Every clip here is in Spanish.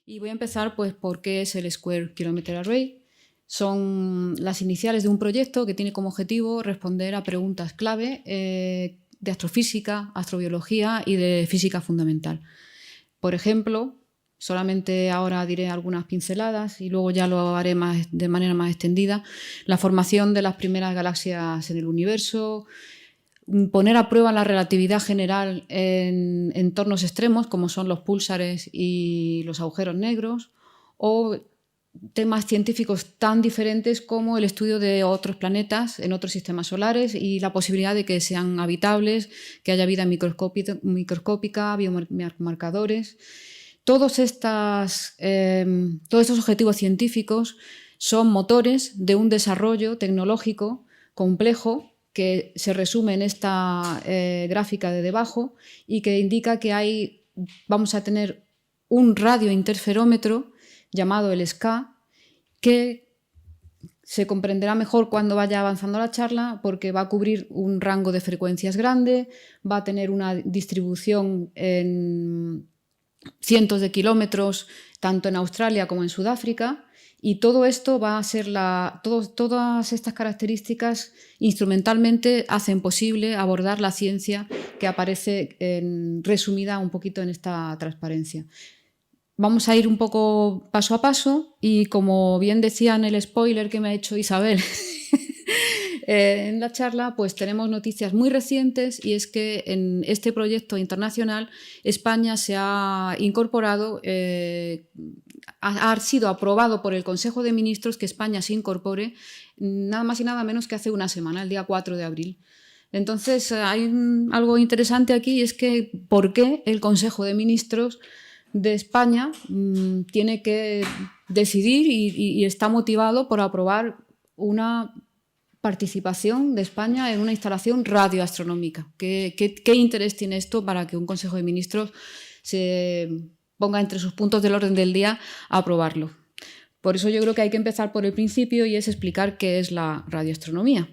Y voy a empezar pues por qué es el Square Kilometre Array. Son las iniciales de un proyecto que tiene como objetivo responder a preguntas clave de astrofísica, astrobiología y de física fundamental. Por ejemplo, solamente ahora diré algunas pinceladas y luego ya lo haré de manera más extendida, la formación de las primeras galaxias en el universo, poner a prueba la relatividad general en entornos extremos como son los púlsares y los agujeros negros, o temas científicos tan diferentes como el estudio de otros planetas en otros sistemas solares y la posibilidad de que sean habitables, que haya vida microscópica, biomarcadores. Todos estos objetivos científicos son motores de un desarrollo tecnológico complejo que se resume en esta gráfica de debajo y que indica que vamos a tener un radiointerferómetro llamado el SKA, que se comprenderá mejor cuando vaya avanzando la charla porque va a cubrir un rango de frecuencias grande, va a tener una distribución en cientos de kilómetros tanto en Australia como en Sudáfrica, y todo esto va a ser todas estas características instrumentalmente hacen posible abordar la ciencia que aparece resumida un poquito en esta transparencia. Vamos a ir un poco paso a paso y, como bien decía en el spoiler que me ha hecho Isabel en la charla, pues tenemos noticias muy recientes, y es que en este proyecto internacional España se ha incorporado, ha sido aprobado por el Consejo de Ministros que España se incorpore nada más y nada menos que hace una semana, el día 4 de abril. Entonces hay algo interesante aquí, y es que ¿por qué el Consejo de Ministros de España tiene que decidir y está motivado por aprobar una participación de España en una instalación radioastronómica? ¿Qué interés tiene esto para que un Consejo de Ministros se ponga entre sus puntos del orden del día a aprobarlo? Por eso yo creo que hay que empezar por el principio, y es explicar qué es la radioastronomía.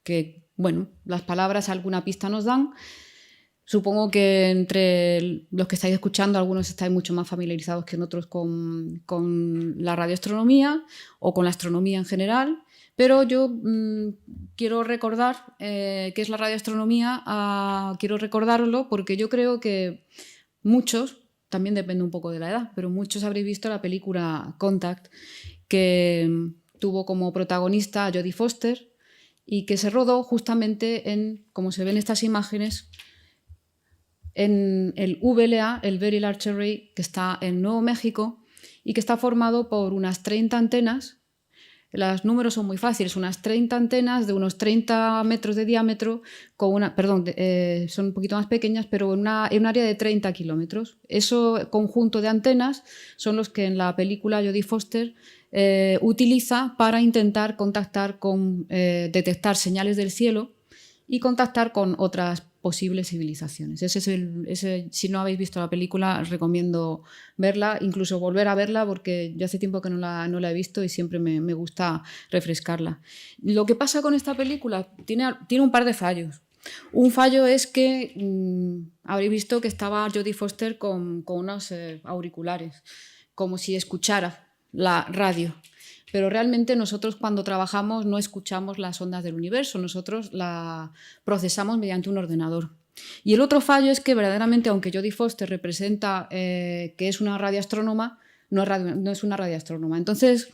Que, bueno, las palabras alguna pista nos dan. Supongo que entre los que estáis escuchando, algunos estáis mucho más familiarizados que otros con la radioastronomía o con la astronomía en general, pero yo quiero recordar qué es la radioastronomía, quiero recordarlo porque yo creo que muchos, también depende un poco de la edad, pero muchos habréis visto la película Contact, que tuvo como protagonista a Jodie Foster y que se rodó justamente como se ven estas imágenes, en el VLA, el Very Large Array, que está en Nuevo México y que está formado por unas 30 antenas. Los números son muy fáciles, unas 30 antenas de unos 30 metros de diámetro, son un poquito más pequeñas, pero en un área de 30 kilómetros. Ese conjunto de antenas son los que en la película Jodie Foster utiliza para intentar detectar señales del cielo y contactar con otras posibles civilizaciones. Si no habéis visto la película, os recomiendo verla, incluso volver a verla, porque yo hace tiempo que no la he visto y siempre me gusta refrescarla. Lo que pasa con esta película tiene un par de fallos. Un fallo es que habréis visto que estaba Jodie Foster con unos auriculares, como si escuchara la radio. Pero realmente nosotros, cuando trabajamos, no escuchamos las ondas del universo, nosotros la procesamos mediante un ordenador. Y el otro fallo es que verdaderamente, aunque Jodie Foster representa que es una radioastrónoma, no es una radioastrónoma. Entonces,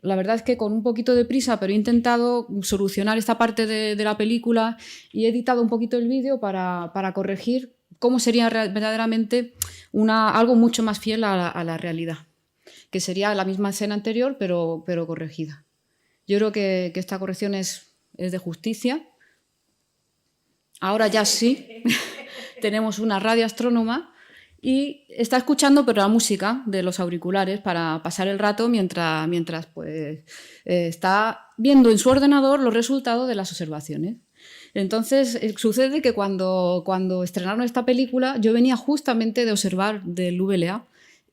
la verdad es que con un poquito de prisa, pero he intentado solucionar esta parte de la película y he editado un poquito el vídeo para corregir cómo sería verdaderamente algo mucho más fiel a la realidad, que sería la misma escena anterior, pero corregida. Yo creo que esta corrección es de justicia. Ahora ya sí, tenemos una radioastrónoma y está escuchando, pero la música de los auriculares para pasar el rato mientras pues, está viendo en su ordenador los resultados de las observaciones. Entonces, sucede que cuando estrenaron esta película, yo venía justamente de observar del VLA,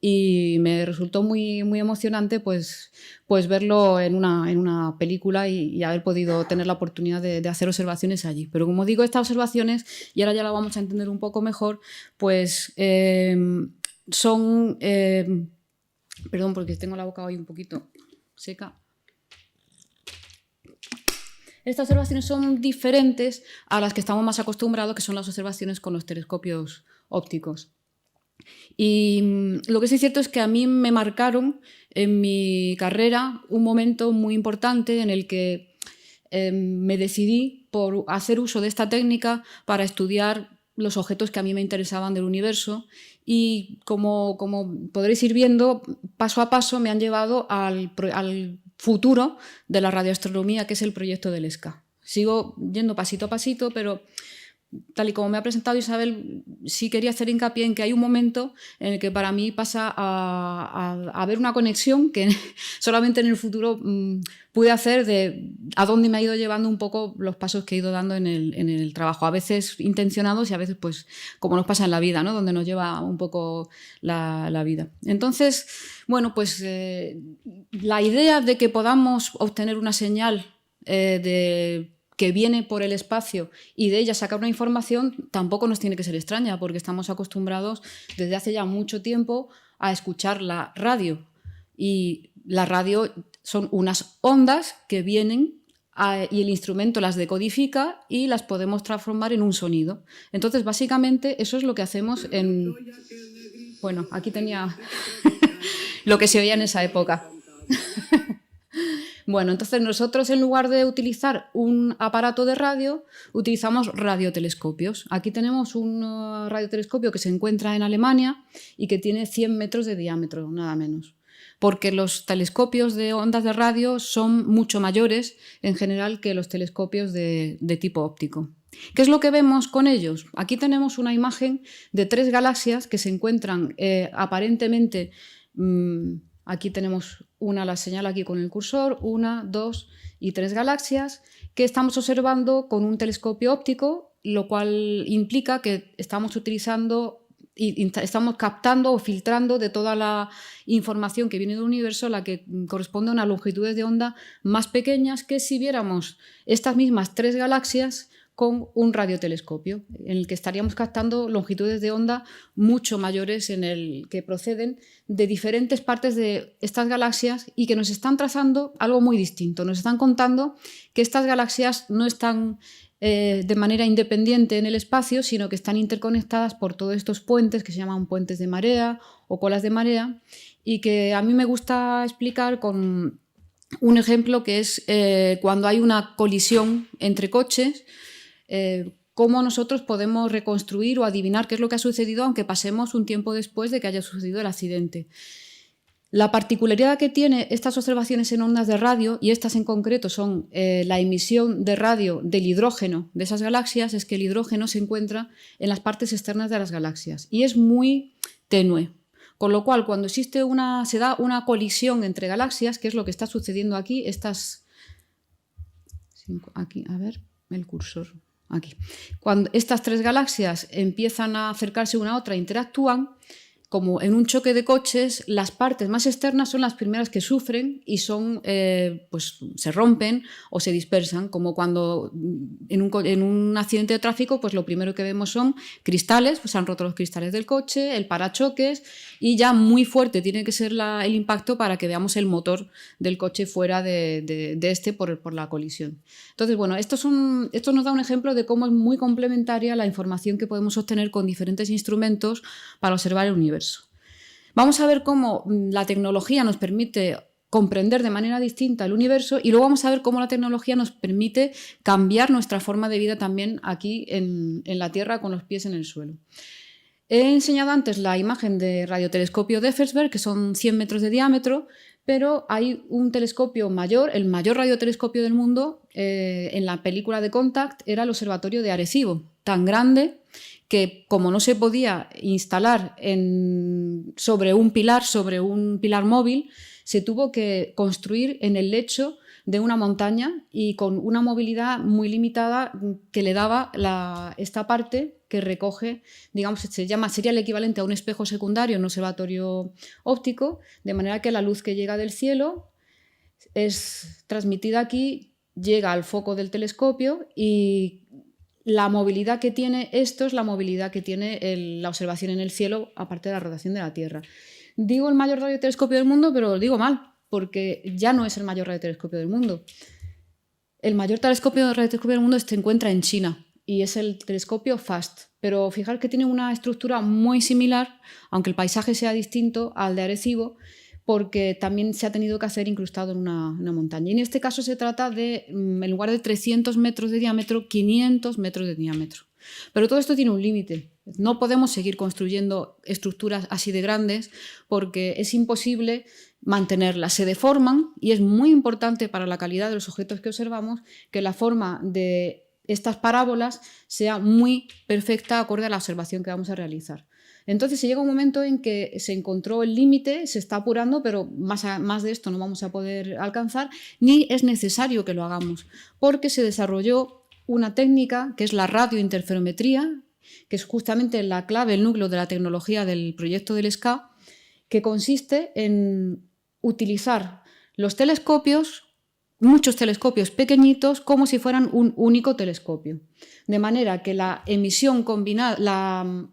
y me resultó muy, muy emocionante pues verlo en una película y haber podido tener la oportunidad de hacer observaciones allí. Pero como digo, estas observaciones, y ahora ya la vamos a entender un poco mejor, pues son Perdón, porque tengo la boca hoy un poquito seca. Estas observaciones son diferentes a las que estamos más acostumbrados, que son las observaciones con los telescopios ópticos. Y lo que sí es cierto es que a mí me marcaron en mi carrera un momento muy importante en el que me decidí por hacer uso de esta técnica para estudiar los objetos que a mí me interesaban del universo, y como podréis ir viendo, paso a paso me han llevado al futuro de la radioastronomía, que es el proyecto del ESCA. Sigo yendo pasito a pasito, pero tal y como me ha presentado Isabel, sí quería hacer hincapié en que hay un momento en el que para mí pasa a haber una conexión que solamente en el futuro pude hacer de a dónde me ha ido llevando un poco los pasos que he ido dando en el trabajo, a veces intencionados y a veces, pues, como nos pasa en la vida, ¿no? Donde nos lleva un poco la vida. Entonces, bueno, pues la idea de que podamos obtener una señal que viene por el espacio y de ella sacar una información tampoco nos tiene que ser extraña, porque estamos acostumbrados desde hace ya mucho tiempo a escuchar la radio, y la radio son unas ondas que vienen y el instrumento las decodifica y las podemos transformar en un sonido. Entonces, básicamente, eso es lo que hacemos en... Bueno, aquí tenía lo que se oía en esa época. Bueno, entonces nosotros, en lugar de utilizar un aparato de radio, utilizamos radiotelescopios. Aquí tenemos un radiotelescopio que se encuentra en Alemania y que tiene 100 metros de diámetro, nada menos. Porque los telescopios de ondas de radio son mucho mayores, en general, que los telescopios de tipo óptico. ¿Qué es lo que vemos con ellos? Aquí tenemos una imagen de 3 galaxias que se encuentran aparentemente... Aquí tenemos la señal aquí con el cursor, 1, 2 y 3 galaxias que estamos observando con un telescopio óptico, lo cual implica que estamos utilizando y estamos captando o filtrando de toda la información que viene del universo la que corresponde a unas longitudes de onda más pequeñas que si viéramos estas mismas 3 galaxias con un radiotelescopio, en el que estaríamos captando longitudes de onda mucho mayores, que proceden de diferentes partes de estas galaxias y que nos están trazando algo muy distinto. Nos están contando que estas galaxias no están de manera independiente en el espacio, sino que están interconectadas por todos estos puentes que se llaman puentes de marea o colas de marea, y que a mí me gusta explicar con un ejemplo que es cuando hay una colisión entre coches, cómo nosotros podemos reconstruir o adivinar qué es lo que ha sucedido, aunque pasemos un tiempo después de que haya sucedido el accidente. La particularidad que tiene estas observaciones en ondas de radio, y estas en concreto son la emisión de radio del hidrógeno de esas galaxias, es que el hidrógeno se encuentra en las partes externas de las galaxias y es muy tenue. Con lo cual, cuando se da una colisión entre galaxias, que es lo que está sucediendo aquí, aquí, a ver, el cursor, aquí. Cuando estas 3 galaxias empiezan a acercarse una a otra e interactúan, como en un choque de coches, las partes más externas son las primeras que sufren y pues se rompen o se dispersan, como cuando en un accidente de tráfico, pues lo primero que vemos son cristales, pues se han roto los cristales del coche, el parachoques, y ya muy fuerte tiene que ser el impacto para que veamos el motor del coche fuera de por la colisión. Entonces, bueno, esto nos da un ejemplo de cómo es muy complementaria la información que podemos obtener con diferentes instrumentos para observar el universo. Vamos a ver cómo la tecnología nos permite comprender de manera distinta el universo, y luego vamos a ver cómo la tecnología nos permite cambiar nuestra forma de vida también aquí en la Tierra, con los pies en el suelo. He enseñado antes la imagen de radiotelescopio de Effelsberg, que son 100 metros de diámetro, pero hay un telescopio mayor, el mayor radiotelescopio del mundo. En la película de Contact era el observatorio de Arecibo, tan grande que, como no se podía instalar sobre un pilar móvil, se tuvo que construir en el lecho de una montaña y con una movilidad muy limitada que le daba esta parte que recoge, digamos, sería el equivalente a un espejo secundario en un observatorio óptico, de manera que la luz que llega del cielo es transmitida aquí, llega al foco del telescopio, y la movilidad que tiene esto es la movilidad que tiene la observación en el cielo, aparte de la rotación de la Tierra. Digo el mayor radiotelescopio del mundo, pero lo digo mal, porque ya no es el mayor radiotelescopio del mundo. El mayor radiotelescopio del mundo se encuentra en China y es el telescopio FAST. Pero fijar que tiene una estructura muy similar, aunque el paisaje sea distinto al de Arecibo, porque también se ha tenido que hacer incrustado en una montaña. Y en este caso se trata de, en lugar de 300 metros de diámetro, 500 metros de diámetro. Pero todo esto tiene un límite. No podemos seguir construyendo estructuras así de grandes porque es imposible mantenerlas. Se deforman y es muy importante para la calidad de los objetos que observamos que la forma de estas parábolas sea muy perfecta acorde a la observación que vamos a realizar. Entonces se llega un momento en que se encontró el límite, se está apurando, pero más de esto no vamos a poder alcanzar, ni es necesario que lo hagamos, porque se desarrolló una técnica que es la radiointerferometría, que es justamente la clave, el núcleo de la tecnología del proyecto del SCA, que consiste en utilizar los telescopios, muchos telescopios pequeñitos, como si fueran un único telescopio. De manera que la emisión combinada, la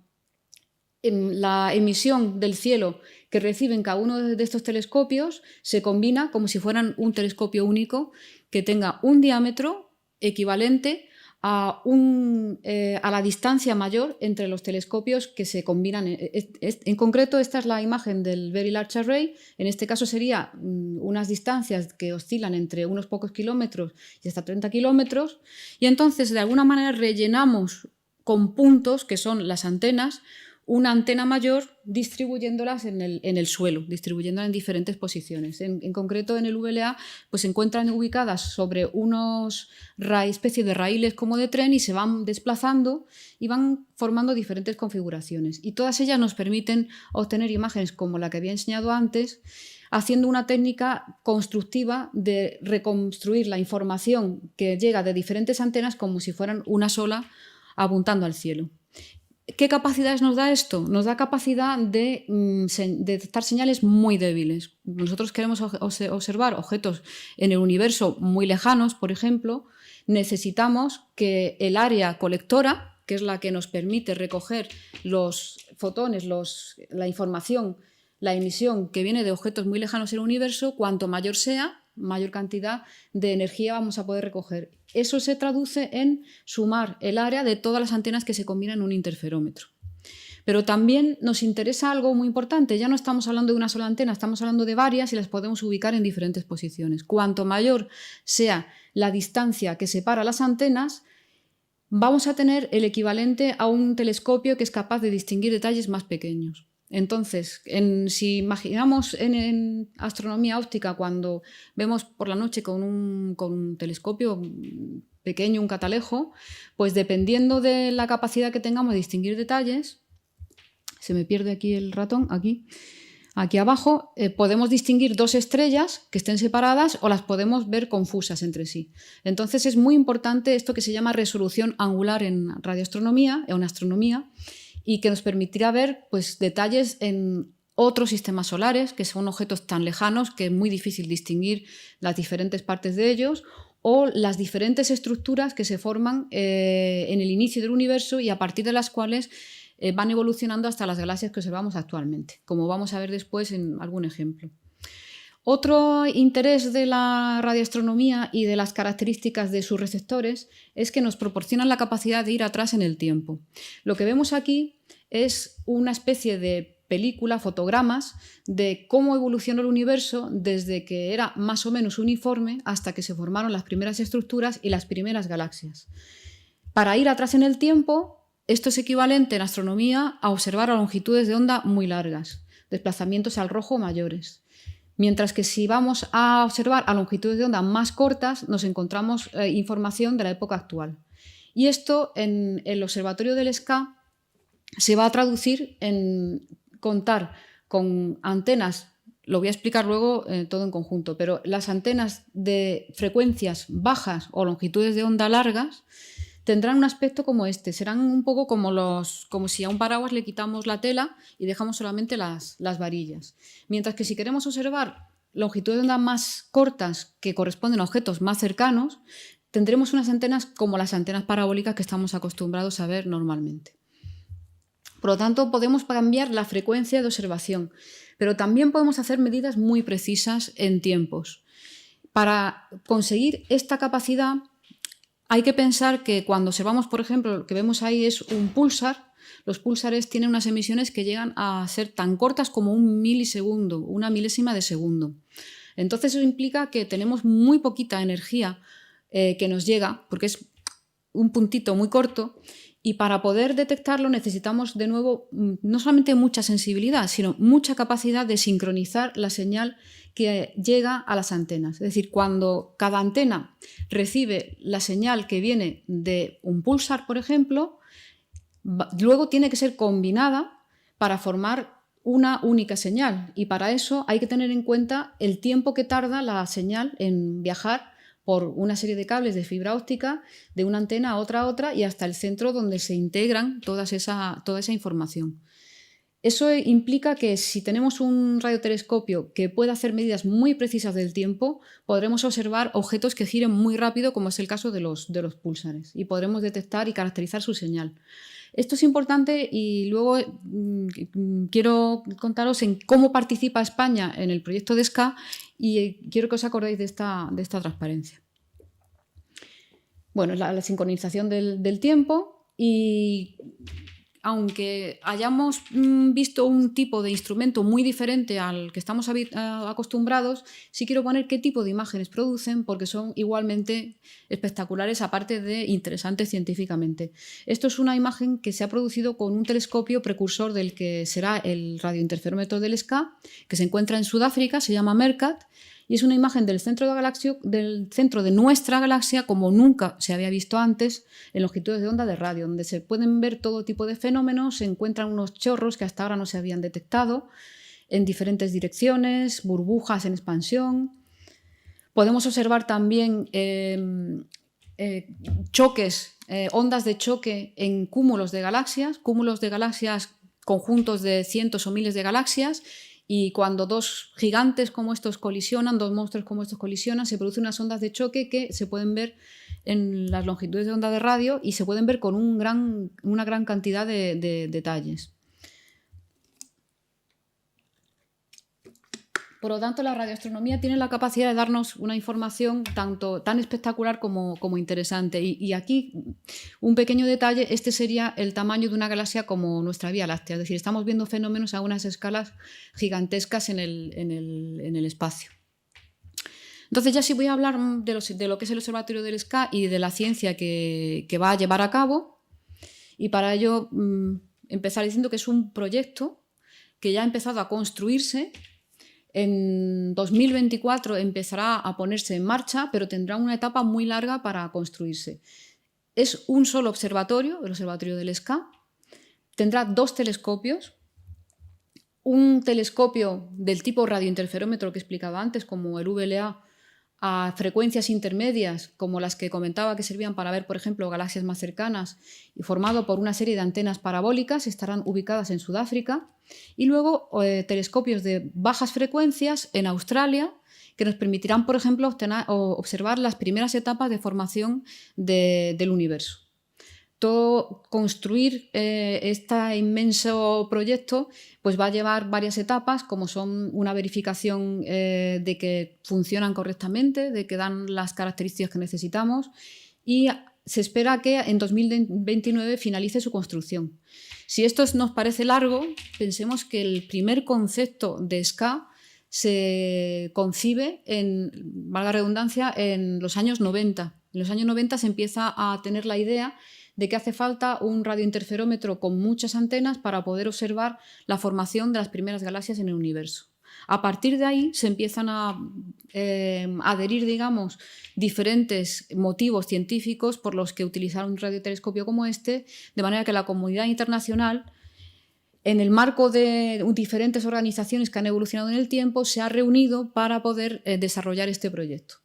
emisión del cielo que reciben cada uno de estos telescopios se combina como si fueran un telescopio único que tenga un diámetro equivalente a la distancia mayor entre los telescopios que se combinan. En concreto, esta es la imagen del Very Large Array. En este caso sería unas distancias que oscilan entre unos pocos kilómetros y hasta 30 kilómetros. Y entonces, de alguna manera, rellenamos con puntos, que son las antenas, una antena mayor distribuyéndolas en el suelo, distribuyéndolas en diferentes posiciones. En concreto, en el VLA pues, se encuentran ubicadas sobre unos especies de raíles como de tren y se van desplazando y van formando diferentes configuraciones. Y todas ellas nos permiten obtener imágenes como la que había enseñado antes, haciendo una técnica constructiva de reconstruir la información que llega de diferentes antenas como si fueran una sola apuntando al cielo. ¿Qué capacidades nos da esto? Nos da capacidad de detectar señales muy débiles. Nosotros queremos observar objetos en el universo muy lejanos, por ejemplo. Necesitamos que el área colectora, que es la que nos permite recoger los fotones, la información, la emisión que viene de objetos muy lejanos en el universo, cuanto mayor sea, mayor cantidad de energía vamos a poder recoger. Eso se traduce en sumar el área de todas las antenas que se combinan en un interferómetro. Pero también nos interesa algo muy importante. Ya no estamos hablando de una sola antena, estamos hablando de varias y las podemos ubicar en diferentes posiciones. Cuanto mayor sea la distancia que separa las antenas, vamos a tener el equivalente a un telescopio que es capaz de distinguir detalles más pequeños. Entonces, si imaginamos en astronomía óptica, cuando vemos por la noche con un telescopio pequeño, un catalejo, pues dependiendo de la capacidad que tengamos de distinguir detalles, se me pierde aquí el ratón, aquí abajo, podemos distinguir dos estrellas que estén separadas o las podemos ver confusas entre sí. Entonces es muy importante esto que se llama resolución angular en radioastronomía, en astronomía, y que nos permitirá ver pues, detalles en otros sistemas solares, que son objetos tan lejanos que es muy difícil distinguir las diferentes partes de ellos, o las diferentes estructuras que se forman en el inicio del universo y a partir de las cuales van evolucionando hasta las galaxias que observamos actualmente, como vamos a ver después en algún ejemplo. Otro interés de la radioastronomía y de las características de sus receptores es que nos proporcionan la capacidad de ir atrás en el tiempo. Lo que vemos aquí es una especie de película, fotogramas, de cómo evolucionó el universo desde que era más o menos uniforme hasta que se formaron las primeras estructuras y las primeras galaxias. Para ir atrás en el tiempo, esto es equivalente en astronomía a observar a longitudes de onda muy largas, desplazamientos al rojo mayores. Mientras que si vamos a observar a longitudes de onda más cortas, nos encontramos información de la época actual. Y esto en el observatorio del SCA se va a traducir en contar con antenas, lo voy a explicar luego todo en conjunto, pero las antenas de frecuencias bajas o longitudes de onda largas tendrán un aspecto como este, serán un poco como si a un paraguas le quitamos la tela y dejamos solamente las varillas. Mientras que si queremos observar longitudes de onda más cortas que corresponden a objetos más cercanos, tendremos unas antenas como las antenas parabólicas que estamos acostumbrados a ver normalmente. Por lo tanto, podemos cambiar la frecuencia de observación, pero también podemos hacer medidas muy precisas en tiempos. Para conseguir esta capacidad hay que pensar que cuando observamos, por ejemplo, lo que vemos ahí es un púlsar. Los púlsares tienen unas emisiones que llegan a ser tan cortas como un milisegundo, una milésima de segundo. Entonces eso implica que tenemos muy poquita energía que nos llega, porque es un puntito muy corto, y para poder detectarlo necesitamos de nuevo no solamente mucha sensibilidad, sino mucha capacidad de sincronizar la señal que llega a las antenas. Es decir, cuando cada antena recibe la señal que viene de un púlsar, por ejemplo, luego tiene que ser combinada para formar una única señal, y para eso hay que tener en cuenta el tiempo que tarda la señal en viajar por una serie de cables de fibra óptica de una antena a otra y hasta el centro donde se integran toda esa información. Eso implica que si tenemos un radiotelescopio que pueda hacer medidas muy precisas del tiempo, podremos observar objetos que giren muy rápido, como es el caso de los púlsares, y podremos detectar y caracterizar su señal. Esto es importante y luego quiero contaros en cómo participa España en el proyecto de SCA y quiero que os acordéis de esta transparencia. Bueno, la sincronización del tiempo, y aunque hayamos visto un tipo de instrumento muy diferente al que estamos acostumbrados, sí quiero poner qué tipo de imágenes producen, porque son igualmente espectaculares, aparte de interesantes científicamente. Esto es una imagen que se ha producido con un telescopio precursor del que será el radiointerferómetro del SCA, que se encuentra en Sudáfrica, se llama MERCAT, y es una imagen del centro de nuestra galaxia como nunca se había visto antes en longitudes de onda de radio, donde se pueden ver todo tipo de fenómenos, se encuentran unos chorros que hasta ahora no se habían detectado en diferentes direcciones, burbujas en expansión. Podemos observar también choques, ondas de choque en cúmulos de galaxias, conjuntos de cientos o miles de galaxias. Y cuando dos gigantes como estos colisionan, dos monstruos como estos colisionan, se producen unas ondas de choque que se pueden ver en las longitudes de onda de radio y se pueden ver con una gran cantidad de detalles. Por lo tanto, la radioastronomía tiene la capacidad de darnos una información tan espectacular como interesante. Y aquí, un pequeño detalle, este sería el tamaño de una galaxia como nuestra Vía Láctea. Es decir, estamos viendo fenómenos a unas escalas gigantescas en el espacio. Entonces, ya sí voy a hablar de lo que es el Observatorio del SCA y de la ciencia que va a llevar a cabo. Y para ello, empezar diciendo que es un proyecto que ya ha empezado a construirse. En 2024 empezará a ponerse en marcha, pero tendrá una etapa muy larga para construirse. Es un solo observatorio, el observatorio del SCA. Tendrá dos telescopios. Un telescopio del tipo radiointerferómetro que explicaba antes, como el VLA, a frecuencias intermedias, como las que comentaba que servían para ver, por ejemplo, galaxias más cercanas, y formado por una serie de antenas parabólicas, estarán ubicadas en Sudáfrica. Y luego telescopios de bajas frecuencias en Australia, que nos permitirán, por ejemplo, observar las primeras etapas de formación del universo. Construir este inmenso proyecto pues va a llevar varias etapas, como son una verificación de que funcionan correctamente, de que dan las características que necesitamos, y se espera que en 2029 finalice su construcción. Si esto nos parece largo, pensemos que el primer concepto de SCA se concibe, valga la redundancia, en los años 90. En los años 90 se empieza a tener la idea de que hace falta un radiointerferómetro con muchas antenas para poder observar la formación de las primeras galaxias en el universo. A partir de ahí se empiezan a adherir, digamos, diferentes motivos científicos por los que utilizar un radiotelescopio como este, de manera que la comunidad internacional, en el marco de diferentes organizaciones que han evolucionado en el tiempo, se ha reunido para poder desarrollar este proyecto.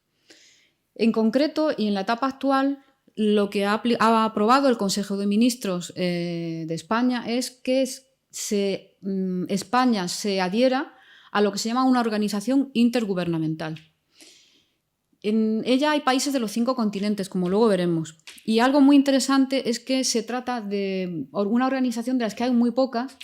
En concreto, y en la etapa actual, lo que ha aprobado el Consejo de Ministros de España es que España se adhiera a lo que se llama una organización intergubernamental. En ella hay países de los 5 continentes, como luego veremos. Y algo muy interesante es que se trata de una organización de las que hay muy pocas,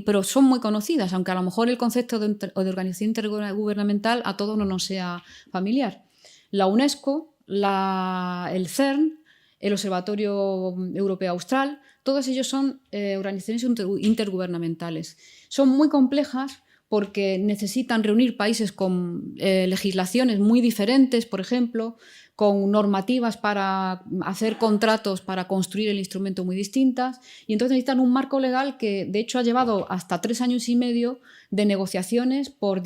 pero son muy conocidas, aunque a lo mejor el concepto de organización intergubernamental a todos no nos sea familiar. La UNESCO, el CERN, el Observatorio Europeo Austral, todos ellos son organizaciones intergubernamentales. Son muy complejas porque necesitan reunir países con legislaciones muy diferentes, por ejemplo, con normativas para hacer contratos para construir el instrumento muy distintas, y entonces necesitan un marco legal que de hecho ha llevado hasta 3 años y medio de negociaciones por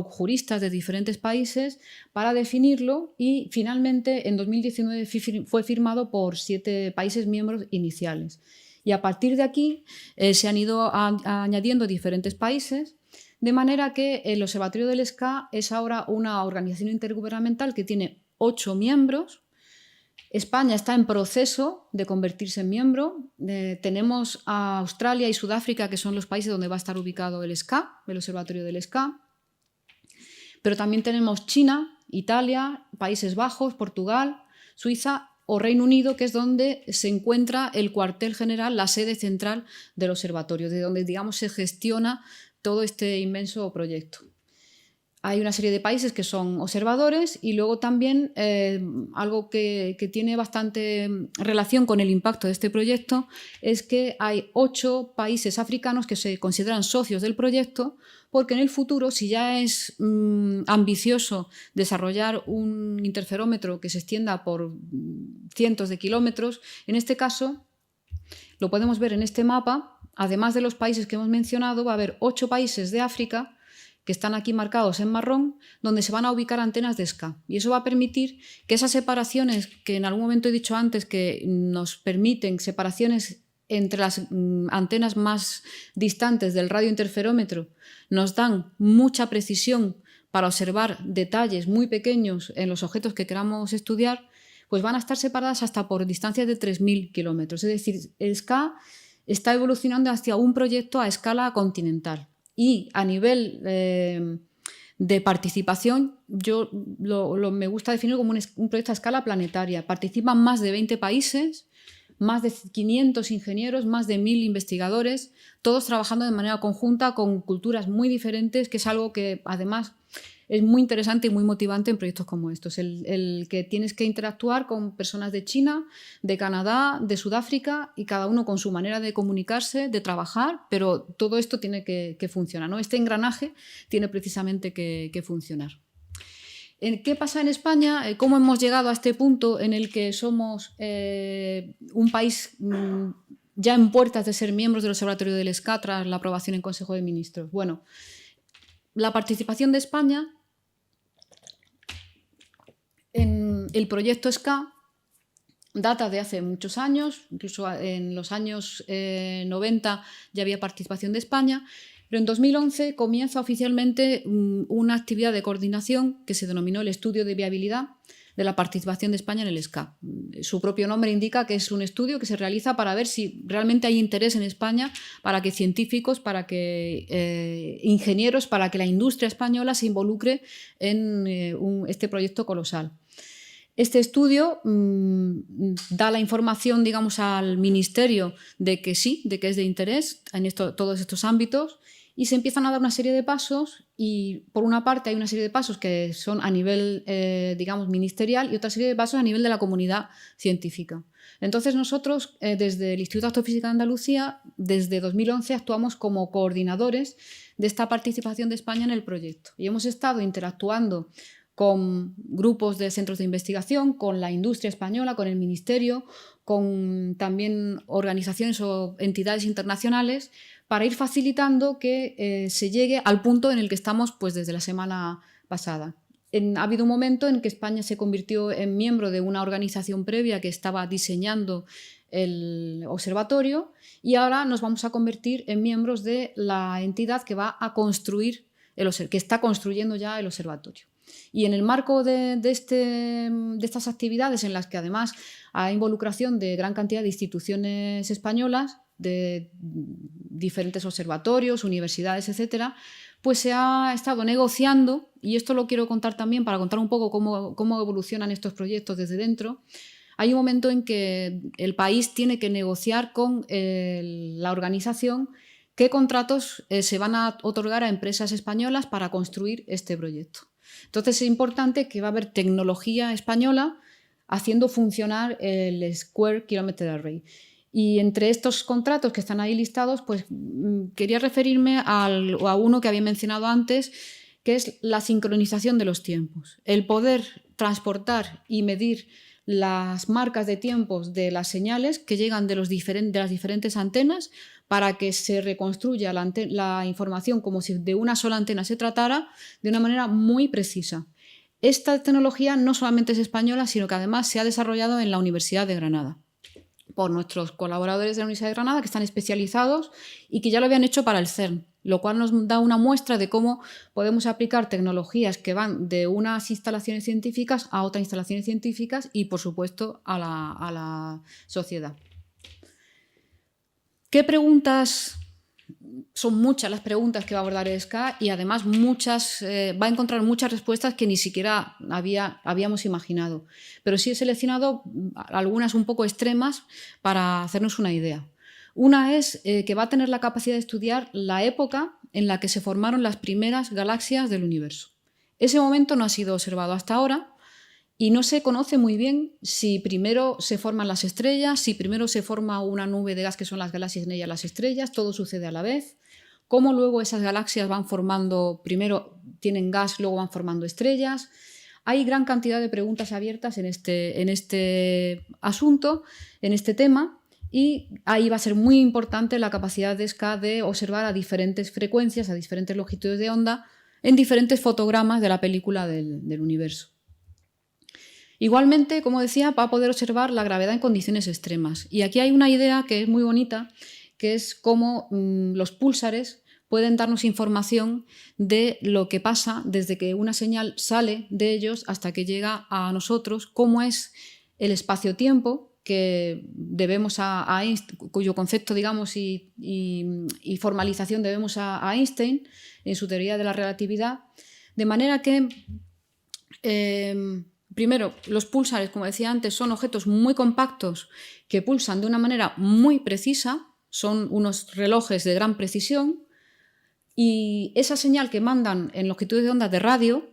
juristas de diferentes países para definirlo, y finalmente en 2019 fue firmado por 7 países miembros iniciales. Y a partir de aquí se han ido añadiendo diferentes países, de manera que el Observatorio del SCA es ahora una organización intergubernamental que tiene 8 miembros. España está en proceso de convertirse en miembro. Tenemos a Australia y Sudáfrica, que son los países donde va a estar ubicado el SCA, el Observatorio del SCA. Pero también tenemos China, Italia, Países Bajos, Portugal, Suiza o Reino Unido, que es donde se encuentra el cuartel general, la sede central del observatorio, de donde, digamos, se gestiona todo este inmenso proyecto. Hay una serie de países que son observadores, y luego también algo que tiene bastante relación con el impacto de este proyecto es que hay 8 países africanos que se consideran socios del proyecto, porque en el futuro, si ya es ambicioso desarrollar un interferómetro que se extienda por cientos de kilómetros, en este caso, lo podemos ver en este mapa, además de los países que hemos mencionado, va a haber 8 países de África que están aquí marcados en marrón, donde se van a ubicar antenas de SCA. Y eso va a permitir que esas separaciones, que en algún momento he dicho antes que nos permiten separaciones entre las antenas más distantes del radiointerferómetro, nos dan mucha precisión para observar detalles muy pequeños en los objetos que queramos estudiar, pues van a estar separadas hasta por distancias de 3.000 kilómetros. Es decir, el SCA está evolucionando hacia un proyecto a escala continental. Y a nivel de participación, me gusta definirlo como un proyecto a escala planetaria. Participan más de 20 países, más de 500 ingenieros, más de 1.000 investigadores, todos trabajando de manera conjunta con culturas muy diferentes, que es algo que además es muy interesante y muy motivante en proyectos como estos. El que tienes que interactuar con personas de China, de Canadá, de Sudáfrica, y cada uno con su manera de comunicarse, de trabajar, pero todo esto tiene que funcionar, ¿no? Este engranaje tiene precisamente que funcionar. ¿Qué pasa en España? ¿Cómo hemos llegado a este punto en el que somos un país ya en puertas de ser miembros del Observatorio del SCA tras la aprobación en Consejo de Ministros? Bueno, la participación de España en el proyecto SCA data de hace muchos años, incluso en los años 90 ya había participación de España, pero en 2011 comienza oficialmente una actividad de coordinación que se denominó el Estudio de Viabilidad de la participación de España en el SCA. Su propio nombre indica que es un estudio que se realiza para ver si realmente hay interés en España, para que científicos, para que ingenieros, para que la industria española se involucre en este proyecto colosal. Este estudio da la información, digamos, al Ministerio de que sí, de que es de interés en todos estos ámbitos, y se empiezan a dar una serie de pasos, y por una parte hay una serie de pasos que son a nivel, digamos, ministerial, y otra serie de pasos a nivel de la comunidad científica. Entonces nosotros, desde el Instituto de Astrofísica de Andalucía, desde 2011 actuamos como coordinadores de esta participación de España en el proyecto, y hemos estado interactuando con grupos de centros de investigación, con la industria española, con el Ministerio, con también organizaciones o entidades internacionales, para ir facilitando que se llegue al punto en el que estamos, pues, desde la semana pasada. Ha habido un momento en que España se convirtió en miembro de una organización previa que estaba diseñando el observatorio, y ahora nos vamos a convertir en miembros de la entidad que va a construir que está construyendo ya el observatorio. Y en el marco de estas actividades, en las que además hay involucración de gran cantidad de instituciones españolas, de diferentes observatorios, universidades, etcétera, pues se ha estado negociando, y esto lo quiero contar también para contar un poco cómo evolucionan estos proyectos desde dentro. Hay un momento en que el país tiene que negociar con la organización qué contratos se van a otorgar a empresas españolas para construir este proyecto. Entonces es importante que va a haber tecnología española haciendo funcionar el Square Kilometre Array. Y entre estos contratos que están ahí listados, pues quería referirme a uno que había mencionado antes, que es la sincronización de los tiempos. El poder transportar y medir las marcas de tiempos de las señales que llegan de las diferentes antenas para que se reconstruya la información como si de una sola antena se tratara de una manera muy precisa. Esta tecnología no solamente es española, sino que además se ha desarrollado en la Universidad de Granada por nuestros colaboradores de la Universidad de Granada que están especializados y que ya lo habían hecho para el CERN, lo cual nos da una muestra de cómo podemos aplicar tecnologías que van de unas instalaciones científicas a otras instalaciones científicas y, por supuesto, a la sociedad. ¿Qué preguntas? Son muchas las preguntas que va a abordar ESCA y además va a encontrar muchas respuestas que ni siquiera habíamos imaginado. Pero sí he seleccionado algunas un poco extremas para hacernos una idea. Una es que va a tener la capacidad de estudiar la época en la que se formaron las primeras galaxias del universo. Ese momento no ha sido observado hasta ahora y no se conoce muy bien si primero se forman las estrellas, si primero se forma una nube de gas que son las galaxias, en ellas las estrellas, todo sucede a la vez. Cómo luego esas galaxias van formando, primero tienen gas, luego van formando estrellas. Hay gran cantidad de preguntas abiertas en este asunto, en este tema, y ahí va a ser muy importante la capacidad de ESCA de observar a diferentes frecuencias, a diferentes longitudes de onda, en diferentes fotogramas de la película del universo. Igualmente, como decía, va a poder observar la gravedad en condiciones extremas. Y aquí hay una idea que es muy bonita, que es cómo los púlsares pueden darnos información de lo que pasa desde que una señal sale de ellos hasta que llega a nosotros, cómo es el espacio-tiempo que debemos cuyo concepto, digamos, y formalización debemos a Einstein en su teoría de la relatividad, de manera que primero, los púlsares, como decía antes, son objetos muy compactos que pulsan de una manera muy precisa, son unos relojes de gran precisión, y esa señal que mandan en longitudes de onda de radio,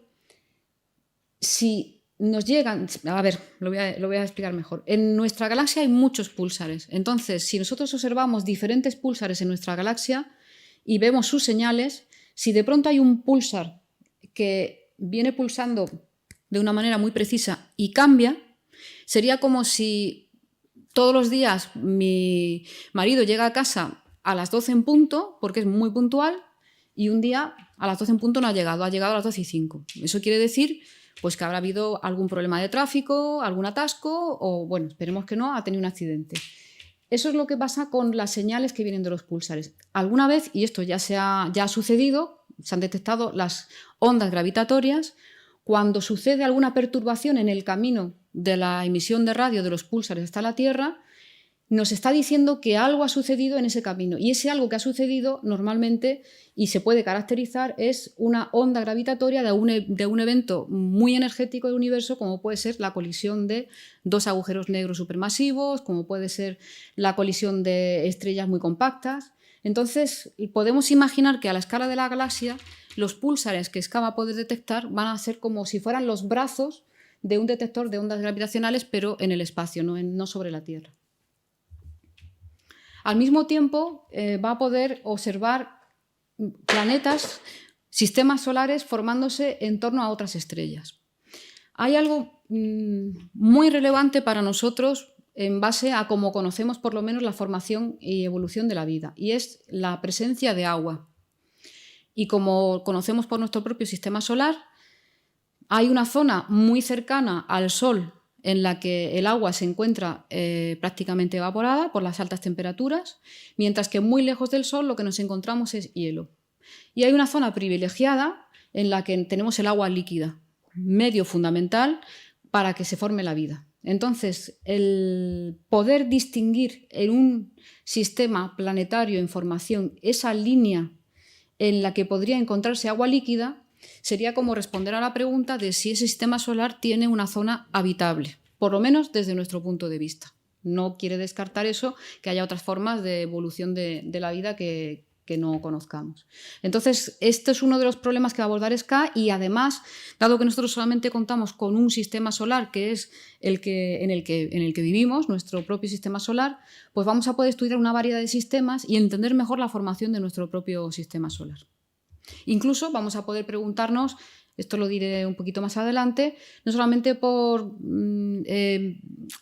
si nos llegan... A ver, lo voy a explicar mejor. En nuestra galaxia hay muchos púlsares, entonces si nosotros observamos diferentes púlsares en nuestra galaxia y vemos sus señales, si de pronto hay un púlsar que viene pulsando de una manera muy precisa y cambia, sería como si todos los días mi marido llega a casa a las 12 en punto, porque es muy puntual, y un día a las 12 en punto no ha llegado a las 12:05. Eso quiere decir pues, que habrá habido algún problema de tráfico, algún atasco, o bueno, esperemos que no, ha tenido un accidente. Eso es lo que pasa con las señales que vienen de los púlsares. Alguna vez, y esto ya ha sucedido, se han detectado las ondas gravitatorias. Cuando sucede alguna perturbación en el camino de la emisión de radio de los púlsares hasta la Tierra, nos está diciendo que algo ha sucedido en ese camino. Y ese algo que ha sucedido normalmente, y se puede caracterizar, es una onda gravitatoria de un evento muy energético del universo, como puede ser la colisión de dos agujeros negros supermasivos, como puede ser la colisión de estrellas muy compactas. Entonces, podemos imaginar que a la escala de la galaxia, los púlsares que ESCA va a poder detectar van a ser como si fueran los brazos de un detector de ondas gravitacionales, pero en el espacio, no sobre la Tierra. Al mismo tiempo, va a poder observar planetas, sistemas solares formándose en torno a otras estrellas. Hay algo muy relevante para nosotros en base a cómo conocemos por lo menos la formación y evolución de la vida, y es la presencia de agua. Y como conocemos por nuestro propio sistema solar, hay una zona muy cercana al Sol en la que el agua se encuentra prácticamente evaporada por las altas temperaturas, mientras que muy lejos del Sol lo que nos encontramos es hielo. Y hay una zona privilegiada en la que tenemos el agua líquida, medio fundamental para que se forme la vida. Entonces, el poder distinguir en un sistema planetario en formación esa línea en la que podría encontrarse agua líquida sería como responder a la pregunta de si ese sistema solar tiene una zona habitable, por lo menos desde nuestro punto de vista. No quiere descartar eso, que haya otras formas de evolución de la vida que no conozcamos. Entonces, este es uno de los problemas que va a abordar SKA y además, dado que nosotros solamente contamos con un sistema solar, que es en el que vivimos, nuestro propio sistema solar, pues vamos a poder estudiar una variedad de sistemas y entender mejor la formación de nuestro propio sistema solar. Incluso vamos a poder preguntarnos, esto lo diré un poquito más adelante, no solamente por,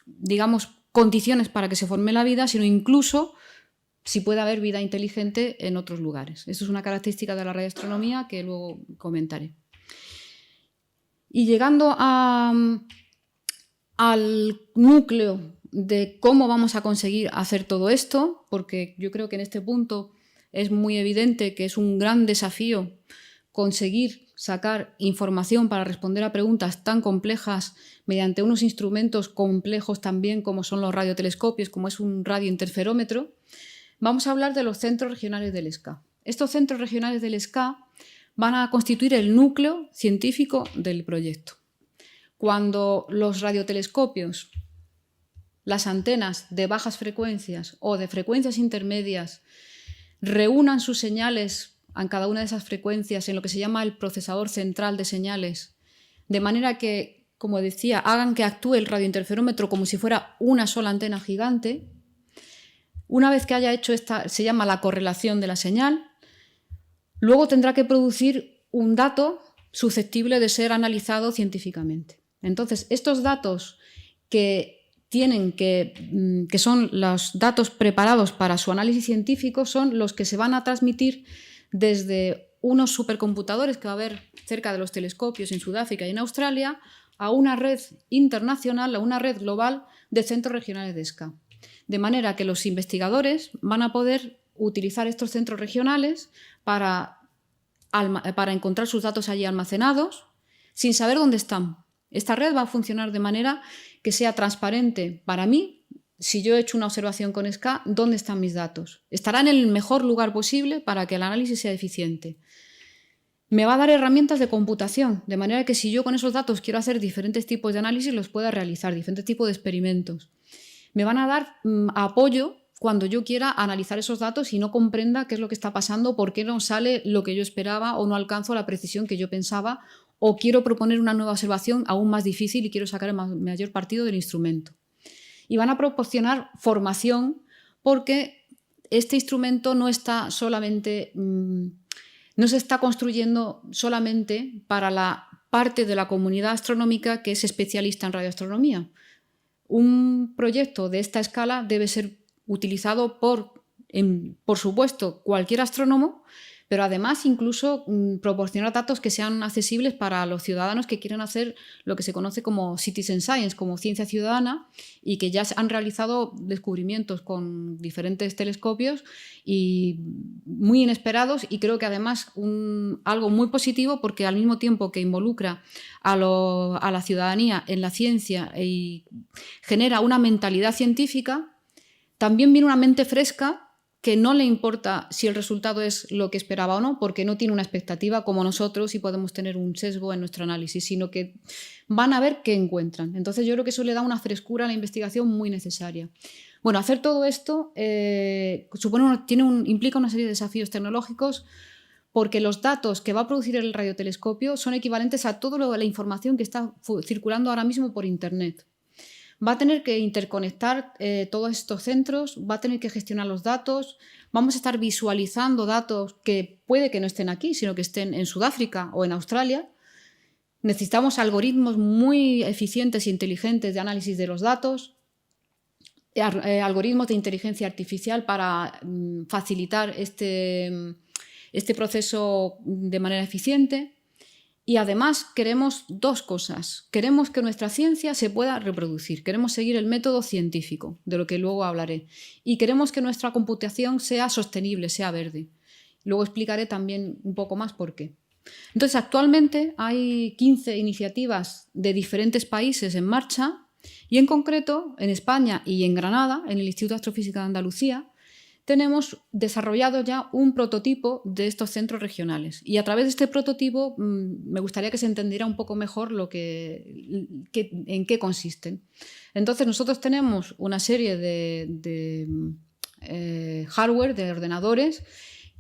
digamos, condiciones para que se forme la vida, sino incluso si puede haber vida inteligente en otros lugares. Esto es una característica de la radioastronomía que luego comentaré. Y llegando al núcleo de cómo vamos a conseguir hacer todo esto, porque yo creo que en este punto es muy evidente que es un gran desafío conseguir sacar información para responder a preguntas tan complejas mediante unos instrumentos complejos también como son los radiotelescopios, como es un radiointerferómetro. Vamos a hablar de los centros regionales del SKA. Estos centros regionales del SKA van a constituir el núcleo científico del proyecto. Cuando los radiotelescopios, las antenas de bajas frecuencias o de frecuencias intermedias reúnan sus señales en cada una de esas frecuencias en lo que se llama el procesador central de señales, de manera que, como decía, hagan que actúe el radiointerferómetro como si fuera una sola antena gigante. Una vez que haya hecho esta, se llama la correlación de la señal, luego tendrá que producir un dato susceptible de ser analizado científicamente. Entonces, estos datos que son los datos preparados para su análisis científico son los que se van a transmitir desde unos supercomputadores que va a haber cerca de los telescopios en Sudáfrica y en Australia a una red internacional, a una red global de centros regionales de SKA. De manera que los investigadores van a poder utilizar estos centros regionales para encontrar sus datos allí almacenados sin saber dónde están. Esta red va a funcionar de manera que sea transparente para mí. Si yo he hecho una observación con SKA, ¿dónde están mis datos? Estará en el mejor lugar posible para que el análisis sea eficiente. Me va a dar herramientas de computación, de manera que si yo con esos datos quiero hacer diferentes tipos de análisis, los pueda realizar, diferentes tipos de experimentos. Me van a dar apoyo cuando yo quiera analizar esos datos y no comprenda qué es lo que está pasando, por qué no sale lo que yo esperaba o no alcanzo la precisión que yo pensaba, o quiero proponer una nueva observación aún más difícil y quiero sacar el mayor partido del instrumento. Y van a proporcionar formación porque este instrumento no está solamente, no se está construyendo solamente para la parte de la comunidad astronómica que es especialista en radioastronomía. Un proyecto de esta escala debe ser utilizado por supuesto, cualquier astrónomo, pero además incluso proporcionar datos que sean accesibles para los ciudadanos que quieren hacer lo que se conoce como citizen science, como ciencia ciudadana, y que ya han realizado descubrimientos con diferentes telescopios y muy inesperados, y creo que además algo muy positivo porque al mismo tiempo que involucra a la ciudadanía en la ciencia y genera una mentalidad científica, también viene una mente fresca que no le importa si el resultado es lo que esperaba o no, porque no tiene una expectativa como nosotros y podemos tener un sesgo en nuestro análisis, sino que van a ver qué encuentran. Entonces yo creo que eso le da una frescura a la investigación muy necesaria. Bueno, hacer todo esto implica una serie de desafíos tecnológicos porque los datos que va a producir el radiotelescopio son equivalentes a toda la información que está circulando ahora mismo por Internet. Va a tener que interconectar todos estos centros, va a tener que gestionar los datos, vamos a estar visualizando datos que puede que no estén aquí, sino que estén en Sudáfrica o en Australia. Necesitamos algoritmos muy eficientes e inteligentes de análisis de los datos, algoritmos de inteligencia artificial para facilitar este proceso de manera eficiente. Y además queremos dos cosas. Queremos que nuestra ciencia se pueda reproducir. Queremos seguir el método científico, de lo que luego hablaré. Y queremos que nuestra computación sea sostenible, sea verde. Luego explicaré también un poco más por qué. Entonces, actualmente hay 15 iniciativas de diferentes países en marcha y en concreto en España y en Granada, en el Instituto de Astrofísica de Andalucía, tenemos desarrollado ya un prototipo de estos centros regionales. Y a través de este prototipo me gustaría que se entendiera un poco mejor en qué consisten. Entonces, nosotros tenemos una serie de hardware, de ordenadores,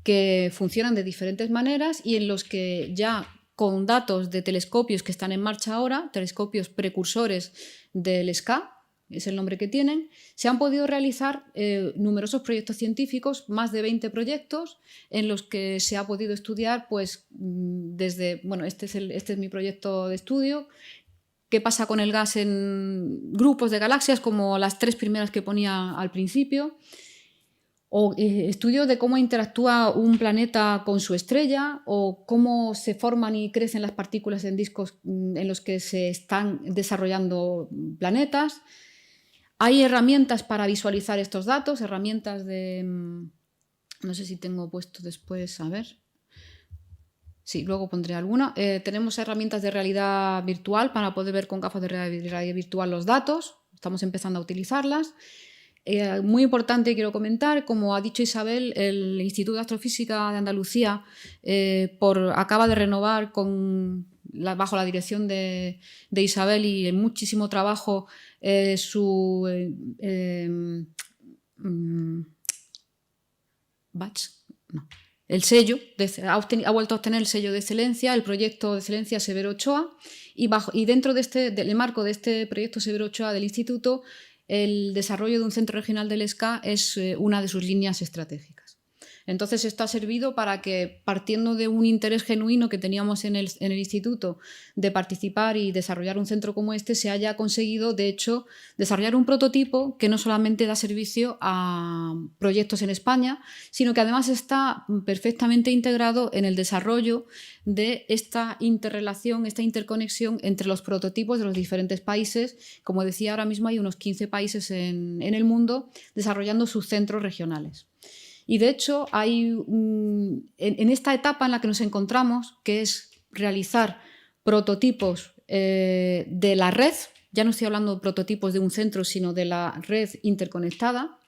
que funcionan de diferentes maneras y en los que ya con datos de telescopios que están en marcha ahora, telescopios precursores del SCA, es el nombre que tienen, se han podido realizar numerosos proyectos científicos, más de 20 proyectos, en los que se ha podido estudiar, pues, desde, bueno, este es mi proyecto de estudio, qué pasa con el gas en grupos de galaxias, como las 3 primeras que ponía al principio, o estudios de cómo interactúa un planeta con su estrella, o cómo se forman y crecen las partículas en discos en los que se están desarrollando planetas. Hay herramientas para visualizar estos datos, herramientas de... No sé si tengo puesto después, a ver. Sí, luego pondré alguna. Tenemos herramientas de realidad virtual para poder ver con gafas de realidad virtual los datos. Estamos empezando a utilizarlas. Muy importante, quiero comentar, como ha dicho Isabel, el Instituto de Astrofísica de Andalucía acaba de renovar bajo la dirección de Isabel y en muchísimo trabajo el sello, ha vuelto a obtener el sello de excelencia, el proyecto de excelencia Severo Ochoa, y dentro del marco de este proyecto Severo Ochoa del Instituto, el desarrollo de un centro regional del SCA es una de sus líneas estratégicas. Entonces, esto ha servido para que, partiendo de un interés genuino que teníamos en el instituto de participar y desarrollar un centro como este, se haya conseguido, de hecho, desarrollar un prototipo que no solamente da servicio a proyectos en España, sino que además está perfectamente integrado en el desarrollo de esta interrelación, esta interconexión entre los prototipos de los diferentes países. Como decía, ahora mismo hay unos 15 países en el mundo desarrollando sus centros regionales. Y de hecho, en esta etapa en la que nos encontramos, que es realizar prototipos de la red, ya no estoy hablando de prototipos de un centro, sino de la red interconectada,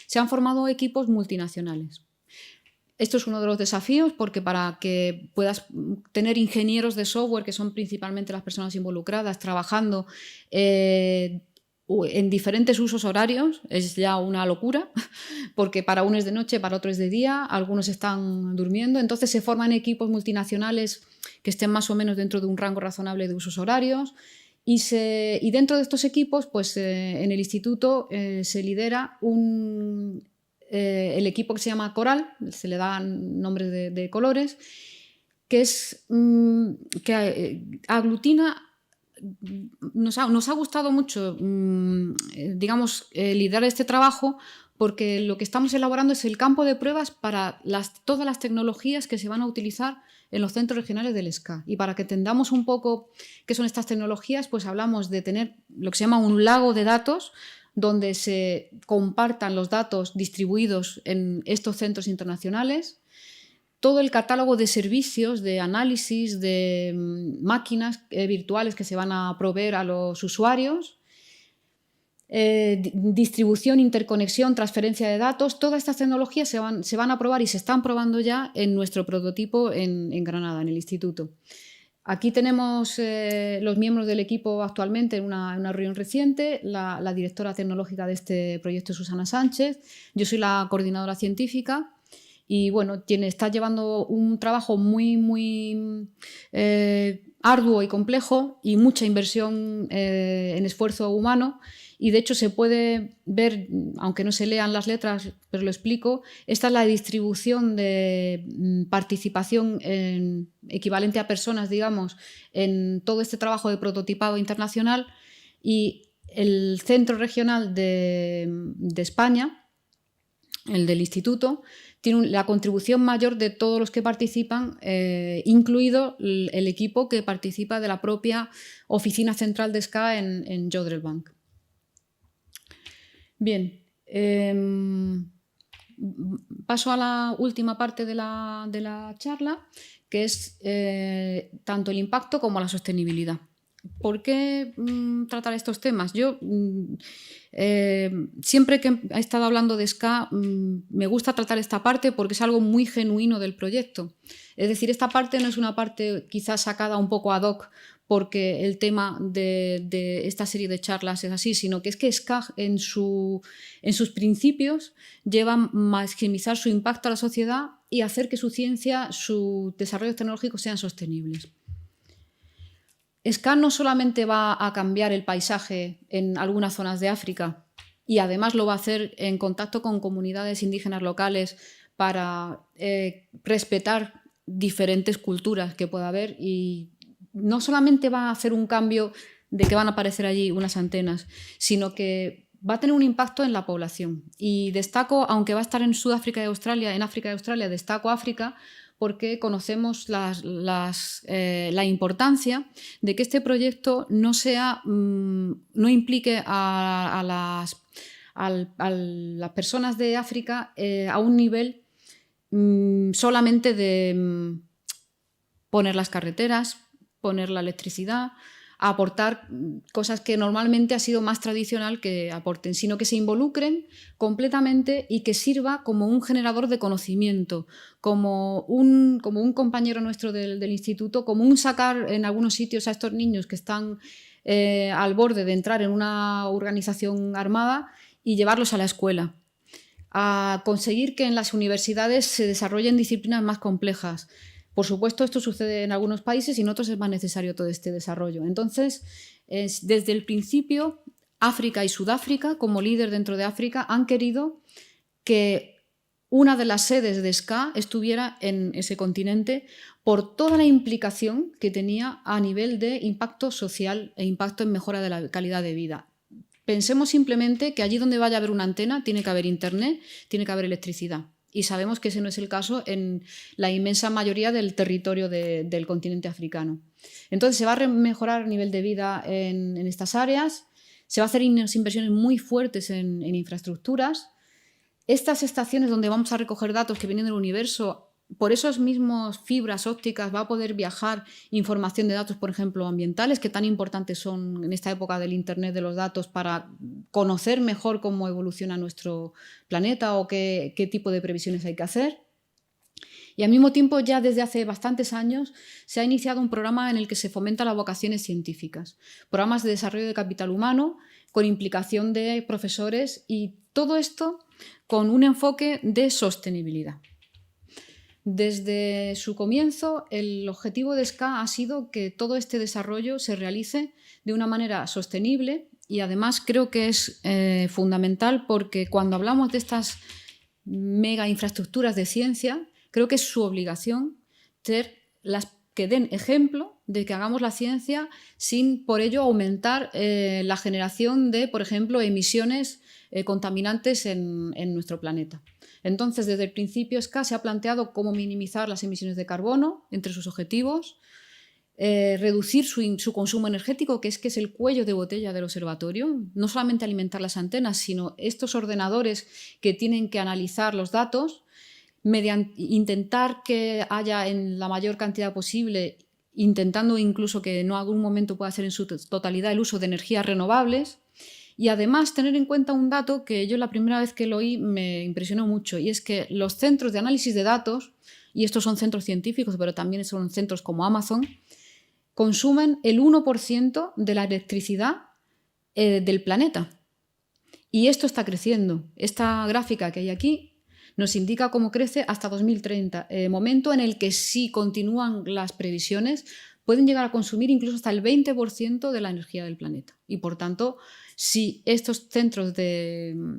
se han formado equipos multinacionales. Esto es uno de los desafíos, porque para que puedas tener ingenieros de software, que son principalmente las personas involucradas, trabajando en diferentes usos horarios, es ya una locura, porque para uno es de noche, para otro es de día, algunos están durmiendo. Entonces se forman equipos multinacionales que estén más o menos dentro de un rango razonable de usos horarios, y dentro de estos equipos, pues en el instituto se lidera el equipo que se llama Coral, se le dan nombres de colores, que aglutina. Nos ha gustado mucho, digamos, liderar este trabajo, porque lo que estamos elaborando es el campo de pruebas para todas las tecnologías que se van a utilizar en los centros regionales del SCA. Y para que entendamos un poco qué son estas tecnologías, pues hablamos de tener lo que se llama un lago de datos, donde se compartan los datos distribuidos en estos centros internacionales, todo el catálogo de servicios, de análisis, de máquinas virtuales que se van a proveer a los usuarios, distribución, interconexión, transferencia de datos. Todas estas tecnologías se van a probar y se están probando ya en nuestro prototipo en Granada, en el instituto. Aquí tenemos los miembros del equipo actualmente en una reunión reciente. La directora tecnológica de este proyecto es Susana Sánchez. Yo soy la coordinadora científica. Y bueno, está llevando un trabajo muy, muy arduo y complejo, y mucha inversión en esfuerzo humano. Y de hecho se puede ver, aunque no se lean las letras, pero lo explico, esta es la distribución de participación equivalente a personas, digamos, en todo este trabajo de prototipado internacional. Y el centro regional de España, el del instituto, tiene la contribución mayor de todos los que participan, incluido el equipo que participa de la propia oficina central de SCA en Jodrell-Bank. Bien, paso a la última parte de la charla, que es tanto el impacto como la sostenibilidad. ¿Por qué tratar estos temas? Yo siempre que he estado hablando de SCA me gusta tratar esta parte porque es algo muy genuino del proyecto. Es decir, esta parte no es una parte quizás sacada un poco ad hoc porque el tema de esta serie de charlas es así, sino que es que SCA en sus principios lleva a maximizar su impacto a la sociedad y hacer que su ciencia, sus desarrollos tecnológicos sean sostenibles. SCA no solamente va a cambiar el paisaje en algunas zonas de África y además lo va a hacer en contacto con comunidades indígenas locales para respetar diferentes culturas que pueda haber, y no solamente va a hacer un cambio de que van a aparecer allí unas antenas, sino que va a tener un impacto en la población. Y destaco, aunque va a estar en Sudáfrica y Australia, en África y Australia, destaco África porque conocemos la importancia de que este proyecto no implique a las personas de África a un nivel solamente de poner las carreteras, poner la electricidad, aportar cosas que normalmente ha sido más tradicional que aporten, sino que se involucren completamente y que sirva como un generador de conocimiento, como un compañero nuestro del instituto, como un sacar en algunos sitios a estos niños que están al borde de entrar en una organización armada y llevarlos a la escuela, a conseguir que en las universidades se desarrollen disciplinas más complejas. Por supuesto, esto sucede en algunos países y en otros es más necesario todo este desarrollo. Entonces, desde el principio, África y Sudáfrica, como líder dentro de África, han querido que una de las sedes de SCA estuviera en ese continente por toda la implicación que tenía a nivel de impacto social e impacto en mejora de la calidad de vida. Pensemos simplemente que allí donde vaya a haber una antena tiene que haber internet, tiene que haber electricidad. Y sabemos que ese no es el caso en la inmensa mayoría del territorio del continente africano. Entonces se va a mejorar el nivel de vida en estas áreas, se va a hacer unas inversiones muy fuertes en infraestructuras. Estas estaciones donde vamos a recoger datos que vienen del universo, por esos mismos fibras ópticas va a poder viajar información de datos, por ejemplo, ambientales, que tan importantes son en esta época del Internet de los datos para conocer mejor cómo evoluciona nuestro planeta o qué tipo de previsiones hay que hacer. Y al mismo tiempo, ya desde hace bastantes años, se ha iniciado un programa en el que se fomenta las vocaciones científicas, programas de desarrollo de capital humano con implicación de profesores, y todo esto con un enfoque de sostenibilidad. Desde su comienzo, el objetivo de SCA ha sido que todo este desarrollo se realice de una manera sostenible, y además creo que es fundamental porque cuando hablamos de estas mega infraestructuras de ciencia, creo que es su obligación ser las que den ejemplo de que hagamos la ciencia sin por ello aumentar la generación de, por ejemplo, emisiones contaminantes en nuestro planeta. Entonces, desde el principio SCA se ha planteado cómo minimizar las emisiones de carbono entre sus objetivos, reducir su consumo energético, que es el cuello de botella del observatorio, no solamente alimentar las antenas, sino estos ordenadores que tienen que analizar los datos, intentar que haya en la mayor cantidad posible, intentando incluso que no algún momento pueda ser en su totalidad el uso de energías renovables. Y además tener en cuenta un dato que yo la primera vez que lo oí me impresionó mucho, y es que los centros de análisis de datos, y estos son centros científicos, pero también son centros como Amazon, consumen el 1% de la electricidad del planeta. Y esto está creciendo. Esta gráfica que hay aquí nos indica cómo crece hasta 2030, momento en el que, si continúan las previsiones, pueden llegar a consumir incluso hasta el 20% de la energía del planeta. Y por tanto, si estos centros de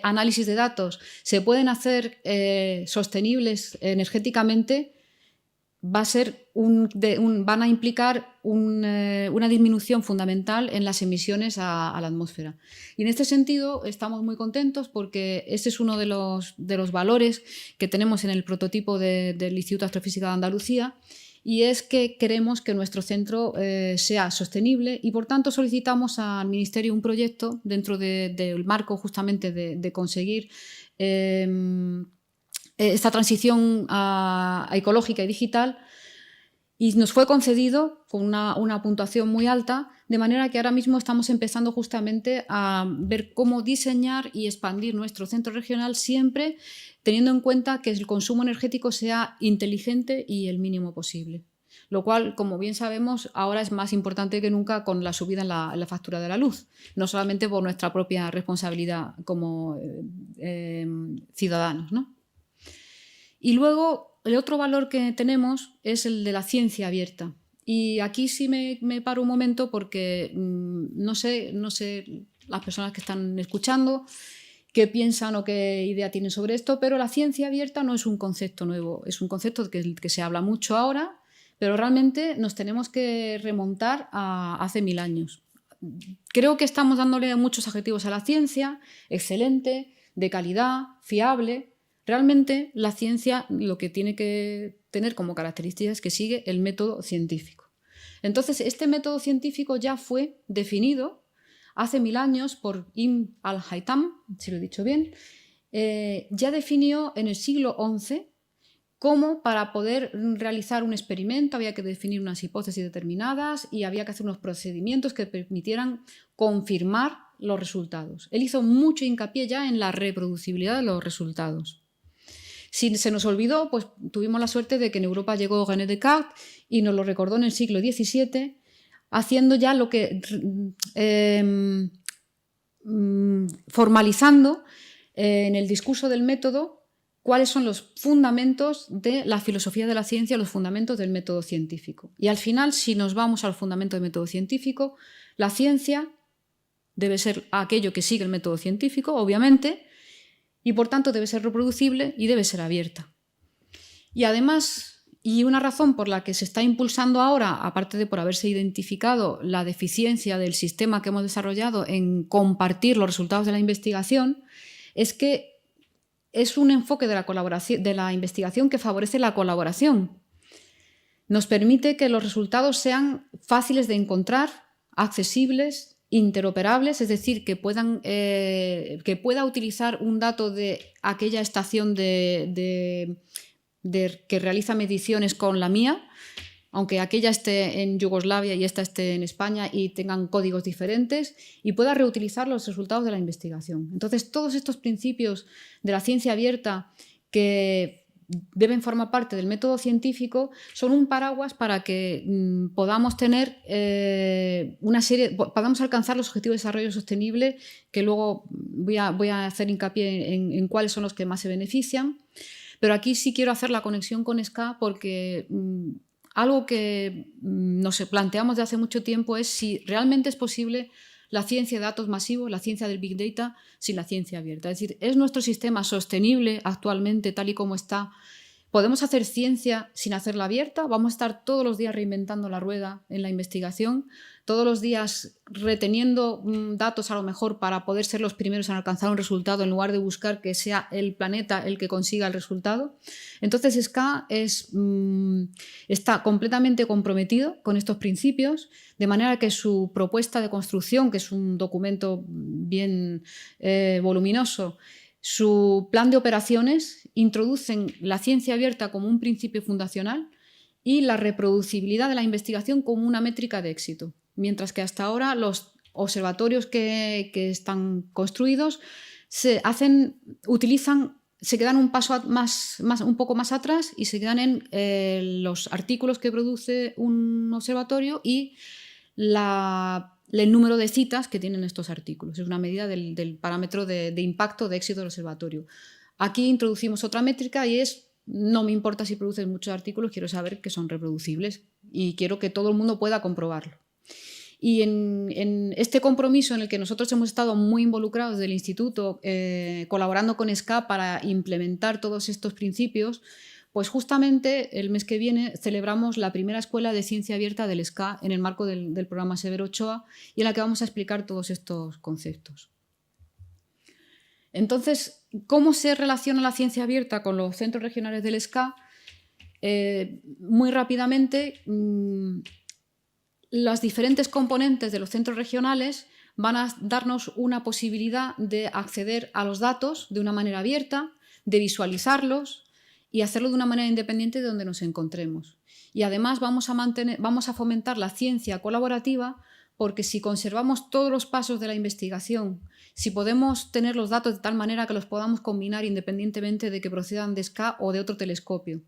análisis de datos se pueden hacer sostenibles energéticamente, van a implicar una disminución fundamental en las emisiones a la atmósfera. Y en este sentido estamos muy contentos porque este es uno de los valores que tenemos en el prototipo del Instituto de Astrofísica de Andalucía, y es que queremos que nuestro centro sea sostenible, y por tanto solicitamos al Ministerio un proyecto dentro del marco justamente de conseguir esta transición ecológica y digital, Y nos fue concedido con una puntuación muy alta, de manera que ahora mismo estamos empezando justamente a ver cómo diseñar y expandir nuestro centro regional, siempre teniendo en cuenta que el consumo energético sea inteligente y el mínimo posible. Lo cual, como bien sabemos, ahora es más importante que nunca con la subida en la factura de la luz, no solamente por nuestra propia responsabilidad como ciudadanos, ¿no? Y luego, el otro valor que tenemos es el de la ciencia abierta. Y aquí sí me paro un momento porque no sé las personas que están escuchando qué piensan o qué idea tienen sobre esto, pero la ciencia abierta no es un concepto nuevo, es un concepto que se habla mucho ahora, pero realmente nos tenemos que remontar a hace 1000 años. Creo que estamos dándole muchos adjetivos a la ciencia: excelente, de calidad, fiable. Realmente la ciencia lo que tiene que tener como característica es que sigue el método científico. Entonces, este método científico ya fue definido hace 1000 años por Ibn al-Haytham, si lo he dicho bien. Ya definió en el siglo XI cómo, para poder realizar un experimento, había que definir unas hipótesis determinadas y había que hacer unos procedimientos que permitieran confirmar los resultados. Él hizo mucho hincapié ya en la reproducibilidad de los resultados. Si se nos olvidó, pues tuvimos la suerte de que en Europa llegó René Descartes y nos lo recordó en el siglo XVII, haciendo ya lo que formalizando en el discurso del método cuáles son los fundamentos de la filosofía de la ciencia, los fundamentos del método científico. Y al final, si nos vamos al fundamento del método científico, la ciencia debe ser aquello que sigue el método científico, obviamente, y por tanto debe ser reproducible y debe ser abierta. Y además, y una razón por la que se está impulsando ahora, aparte de por haberse identificado la deficiencia del sistema que hemos desarrollado en compartir los resultados de la investigación, es que es un enfoque de la colaboración, de la investigación, que favorece la colaboración. Nos permite que los resultados sean fáciles de encontrar, accesibles, interoperables, es decir, que pueda utilizar un dato de aquella estación que realiza mediciones con la mía, aunque aquella esté en Yugoslavia y esta esté en España y tengan códigos diferentes, y pueda reutilizar los resultados de la investigación. Entonces, todos estos principios de la ciencia abierta que deben formar parte del método científico son un paraguas para que podamos tener podamos alcanzar los objetivos de desarrollo sostenible, que luego voy a hacer hincapié en cuáles son los que más se benefician. Pero aquí sí quiero hacer la conexión con SCA, porque algo que nos planteamos de hace mucho tiempo es si realmente es posible la ciencia de datos masivos, la ciencia del Big Data, sin la ciencia abierta. Es decir, ¿es nuestro sistema sostenible actualmente tal y como está? ¿Podemos hacer ciencia sin hacerla abierta? ¿Vamos a estar todos los días reinventando la rueda en la investigación? ¿Todos los días reteniendo datos, a lo mejor, para poder ser los primeros en alcanzar un resultado, en lugar de buscar que sea el planeta el que consiga el resultado? Entonces, SCA está completamente comprometido con estos principios, de manera que su propuesta de construcción, que es un documento bien voluminoso, su plan de operaciones, introducen la ciencia abierta como un principio fundacional y la reproducibilidad de la investigación como una métrica de éxito. Mientras que hasta ahora los observatorios que están construidos se quedan un paso un poco más atrás y se quedan en los artículos que produce un observatorio y el número de citas que tienen estos artículos. Es una medida del parámetro de impacto de éxito del observatorio. Aquí introducimos otra métrica y es: no me importa si produces muchos artículos, quiero saber que son reproducibles y quiero que todo el mundo pueda comprobarlo. Y en este compromiso, en el que nosotros hemos estado muy involucrados del Instituto, colaborando con SCA para implementar todos estos principios, pues justamente el mes que viene celebramos la primera escuela de ciencia abierta del SCA en el marco del programa Severo Ochoa, y en la que vamos a explicar todos estos conceptos. Entonces, ¿cómo se relaciona la ciencia abierta con los centros regionales del SCA? Muy rápidamente, las diferentes componentes de los centros regionales van a darnos una posibilidad de acceder a los datos de una manera abierta, de visualizarlos y hacerlo de una manera independiente de donde nos encontremos. Y además vamos a fomentar la ciencia colaborativa, porque si conservamos todos los pasos de la investigación, si podemos tener los datos de tal manera que los podamos combinar independientemente de que procedan de SCA o de otro telescopio,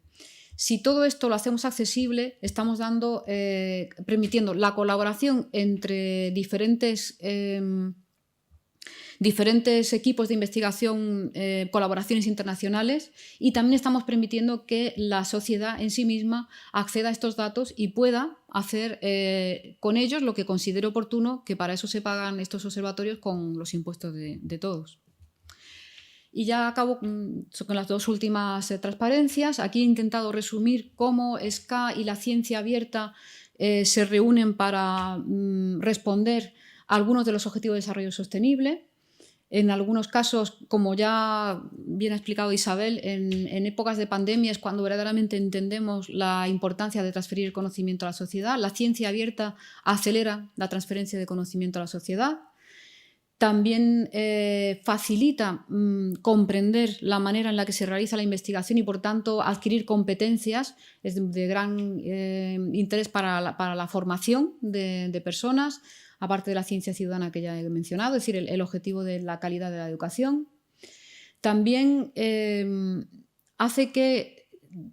si todo esto lo hacemos accesible, estamos permitiendo la colaboración entre diferentes equipos de investigación, colaboraciones internacionales, y también estamos permitiendo que la sociedad en sí misma acceda a estos datos y pueda hacer con ellos lo que considere oportuno, que para eso se pagan estos observatorios con los impuestos de todos. Y ya acabo con las dos últimas transparencias. Aquí he intentado resumir cómo SCA y la ciencia abierta se reúnen para responder a algunos de los objetivos de desarrollo sostenible. En algunos casos, como ya bien ha explicado Isabel, en épocas de pandemia es cuando verdaderamente entendemos la importancia de transferir el conocimiento a la sociedad. La ciencia abierta acelera la transferencia de conocimiento a la sociedad. También facilita comprender la manera en la que se realiza la investigación y, por tanto, adquirir competencias. Es de gran interés para la formación de personas, aparte de la ciencia ciudadana que ya he mencionado, es decir, el objetivo de la calidad de la educación. También hace que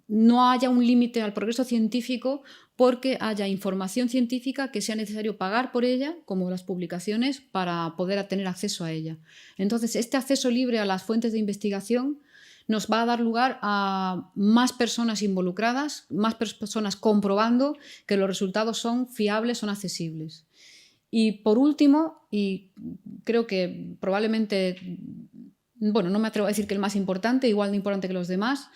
no haya un límite al progreso científico, porque haya información científica que sea necesario pagar por ella, como las publicaciones, para poder tener acceso a ella. Entonces, este acceso libre a las fuentes de investigación nos va a dar lugar a más personas involucradas, más personas comprobando que los resultados son fiables, son accesibles. Y por último, y creo que probablemente, bueno, no me atrevo a decir que el más importante, igual de importante que los demás,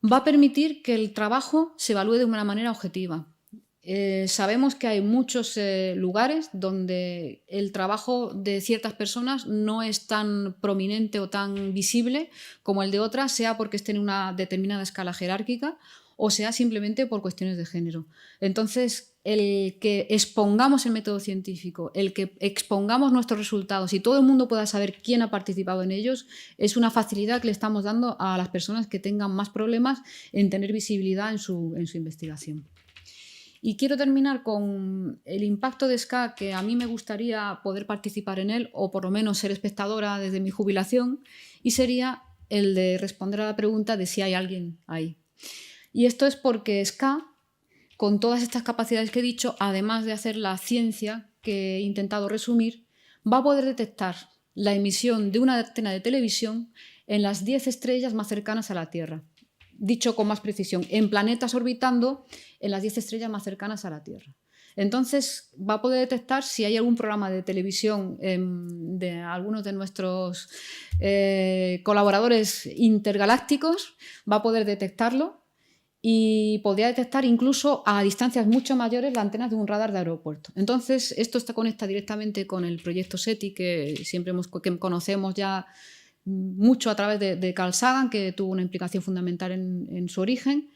va a permitir que el trabajo se evalúe de una manera objetiva. Sabemos que hay muchos lugares donde el trabajo de ciertas personas no es tan prominente o tan visible como el de otras, sea porque esté en una determinada escala jerárquica o sea simplemente por cuestiones de género. Entonces, el que expongamos el método científico, el que expongamos nuestros resultados y todo el mundo pueda saber quién ha participado en ellos, es una facilidad que le estamos dando a las personas que tengan más problemas en tener visibilidad en su investigación. Y quiero terminar con el impacto de SCA, que a mí me gustaría poder participar en él, o por lo menos ser espectadora desde mi jubilación, y sería el de responder a la pregunta de si hay alguien ahí. Y esto es porque SCA, con todas estas capacidades que he dicho, además de hacer la ciencia que he intentado resumir, va a poder detectar la emisión de una antena de televisión en las 10 estrellas más cercanas a la Tierra. Dicho con más precisión, en planetas orbitando en las 10 estrellas más cercanas a la Tierra. Entonces, va a poder detectar si hay algún programa de televisión de algunos de nuestros colaboradores intergalácticos, va a poder detectarlo. Y podría detectar incluso a distancias mucho mayores las antenas de un radar de aeropuerto. Entonces, esto está conecta directamente con el proyecto SETI, que que conocemos ya mucho a través de Carl Sagan, que tuvo una implicación fundamental en su origen.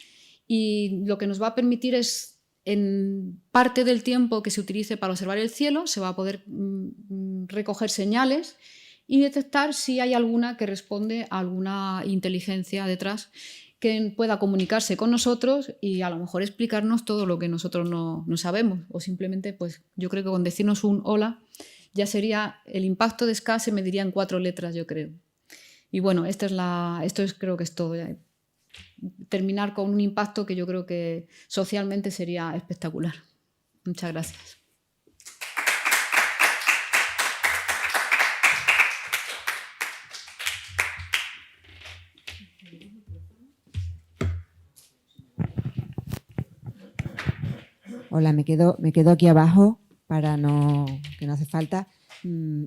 Y lo que nos va a permitir es, en parte del tiempo que se utilice para observar el cielo, se va a poder recoger señales y detectar si hay alguna que responde a alguna inteligencia detrás que pueda comunicarse con nosotros y a lo mejor explicarnos todo lo que nosotros no sabemos, o simplemente, pues yo creo que con decirnos un hola ya sería, el impacto de SCA se mediría en 4 letras, yo creo. Y bueno, creo que es todo. Terminar con un impacto que yo creo que socialmente sería espectacular. Muchas gracias. Hola, me quedo aquí abajo para que no hace falta.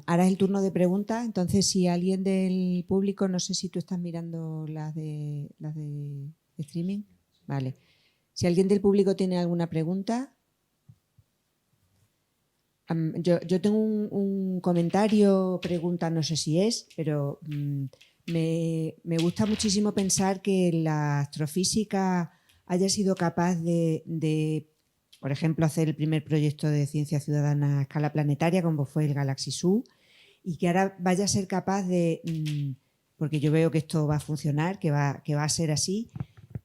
Ahora es el turno de preguntas, entonces si alguien del público, no sé si tú estás mirando las de streaming, vale. Si alguien del público tiene alguna pregunta, yo tengo un comentario, pregunta, no sé si es, pero me gusta muchísimo pensar que la astrofísica haya sido capaz de, por ejemplo, hacer el primer proyecto de ciencia ciudadana a escala planetaria, como fue el Galaxy Zoo, y que ahora vaya a ser capaz de, porque yo veo que esto va a funcionar, que va a ser así,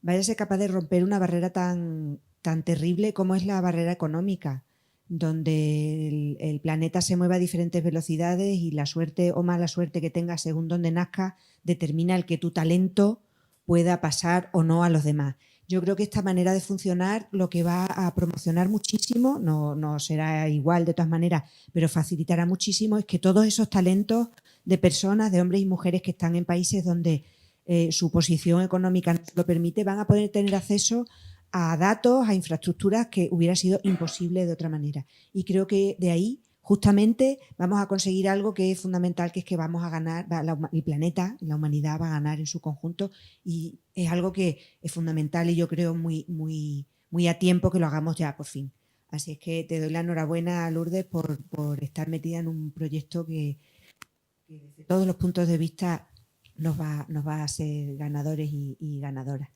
vaya a ser capaz de romper una barrera tan terrible como es la barrera económica, donde el planeta se mueve a diferentes velocidades y la suerte o mala suerte que tengas según donde nazcas determina el que tu talento pueda pasar o no a los demás. Yo creo que esta manera de funcionar lo que va a promocionar muchísimo, no será igual de todas maneras, pero facilitará muchísimo, es que todos esos talentos de personas, de hombres y mujeres que están en países donde su posición económica no lo permite, van a poder tener acceso a datos, a infraestructuras que hubiera sido imposible de otra manera. Y creo que de ahí justamente vamos a conseguir algo que es fundamental, que es que vamos a ganar, el planeta, la humanidad va a ganar en su conjunto, y es algo que es fundamental y yo creo muy a tiempo que lo hagamos ya por fin. Así es que te doy la enhorabuena, Lourdes, por estar metida en un proyecto que desde todos los puntos de vista nos va a hacer ganadores y ganadoras.